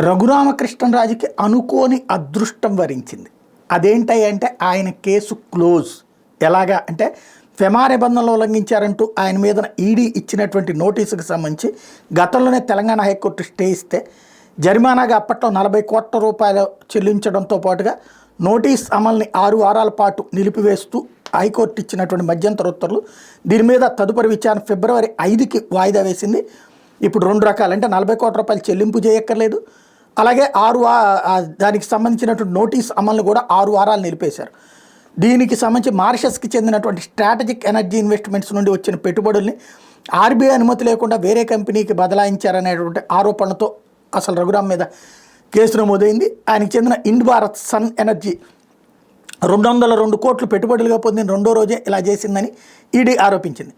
రఘురామకృష్ణరాజుకి అనుకోని అదృష్టం వరించింది. అదేంటంటే ఆయన కేసు క్లోజ్. ఎలాగా అంటే ఫెమా నిబంధనలు ఉల్లంఘించారంటూ ఆయన మీద ఈడీ ఇచ్చినటువంటి నోటీసుకు సంబంధించి గతంలోనే తెలంగాణ హైకోర్టు స్టే ఇస్తే జరిమానాగా అప్పట్లో 40 కోట్ల రూపాయలు చెల్లించడంతో పాటుగా నోటీస్ అమల్ని 6 వారాల పాటు నిలిపివేస్తూ హైకోర్టు ఇచ్చినటువంటి మధ్యంతర ఉత్తర్వులు దీని మీద తదుపరి విచారణ ఫిబ్రవరి 5కి వాయిదా వేసింది. ఇప్పుడు 2 రకాలు, అంటే 40 కోట్ల రూపాయలు చెల్లింపు చేయక్కర్లేదు, అలాగే దానికి సంబంధించినటువంటి నోటీస్ అమలును కూడా 6 వారాలు నిలిపేశారు. దీనికి సంబంధించి మారిషస్కి చెందినటువంటి స్ట్రాటజిక్ ఎనర్జీ ఇన్వెస్ట్మెంట్స్ నుండి వచ్చిన పెట్టుబడుల్ని ఆర్బీఐ అనుమతి లేకుండా వేరే కంపెనీకి బదలాయించారనేటువంటి ఆరోపణలతో అసలు రఘురామ్ మీద కేసు నమోదైంది. ఆయనకు చెందిన ఇండ్ భారత్ సన్ ఎనర్జీ 202 కోట్లు పెట్టుబడులుగా పొందిన 2వ రోజే ఇలా చేసిందని ఈడీ ఆరోపించింది.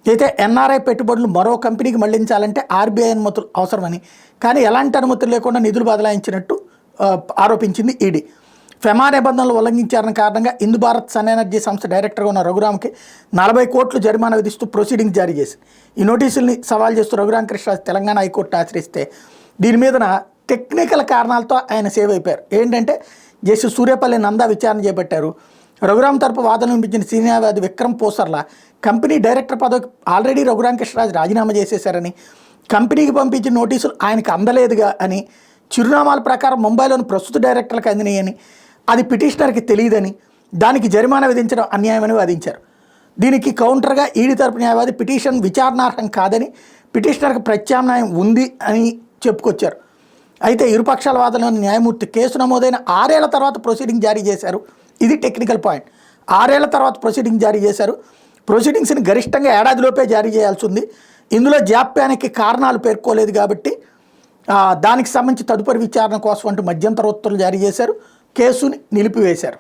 అయితే ఎన్ఆర్ఐ పెట్టుబడులు మరో కంపెనీకి మళ్లించాలంటే ఆర్బీఐ అనుమతులు అవసరమని, కానీ ఎలాంటి అనుమతులు లేకుండా నిధులు బదలాయించినట్టు ఆరోపించింది ఈడీ. ఫెమా నిబంధనలు ఉల్లంఘించారన్న కారణంగా ఇందు భారత్ సన్ ఎనర్జీ సంస్థ డైరెక్టర్గా ఉన్న రఘురామ్కి 40 కోట్లు జరిమానా విధిస్తూ ప్రొసీడింగ్స్ జారీ చేసింది. ఈ నోటీసుల్ని సవాల్ చేస్తూ రఘురామకృష్ణరాజు తెలంగాణ హైకోర్టు ఆశ్రయిస్తే దీని మీదన టెక్నికల్ కారణాలతో ఆయన సేవ్ అయిపోయారు. ఏంటంటే జస్టిస్ సూర్యపల్లి నందా విచారణ చేపట్టారు. రఘురామ్ తరపు వాదనలు వినిపించిన సీనియర్ న్యాయవాది విక్రమ్ పోసర్లా కంపెనీ డైరెక్టర్ పదవికి ఆల్రెడీ రఘురామకృష్ణరాజు రాజీనామా చేసేశారని, కంపెనీకి పంపించిన నోటీసులు ఆయనకు అందలేదుగా అని, చిరునామాల ప్రకారం ముంబైలోని ప్రస్తుత డైరెక్టర్లకు అందినాయని, అది పిటిషనర్కి తెలియదని, దానికి జరిమానా విధించడం అన్యాయమని వాదించారు. దీనికి కౌంటర్గా ఈడీ తరపు న్యాయవాది పిటిషన్ విచారణార్హం కాదని, పిటిషనర్కి ప్రత్యామ్నాయం ఉంది అని చెప్పుకొచ్చారు. అయితే ఇరుపక్షాల వాదనలోని న్యాయమూర్తి కేసు నమోదైన 6 ఏళ్ల తర్వాత ప్రొసీడింగ్ జారీ చేశారు. ఇది టెక్నికల్ పాయింట్. 6 ఏళ్ల తర్వాత ప్రొసీడింగ్ జారీ చేశారు. ప్రొసీడింగ్స్ని గరిష్టంగా ఏడాదిలోపే జారీ చేయాల్సి ఉంది. ఇందులో జాప్యానికి కారణాలు పేర్కోలేదు కాబట్టి దానికి సంబంధించి తదుపరి విచారణ కోసం అంటూ మధ్యంతర ఉత్తర్వులు జారీ చేశారు. కేసుని నిలిపివేశారు.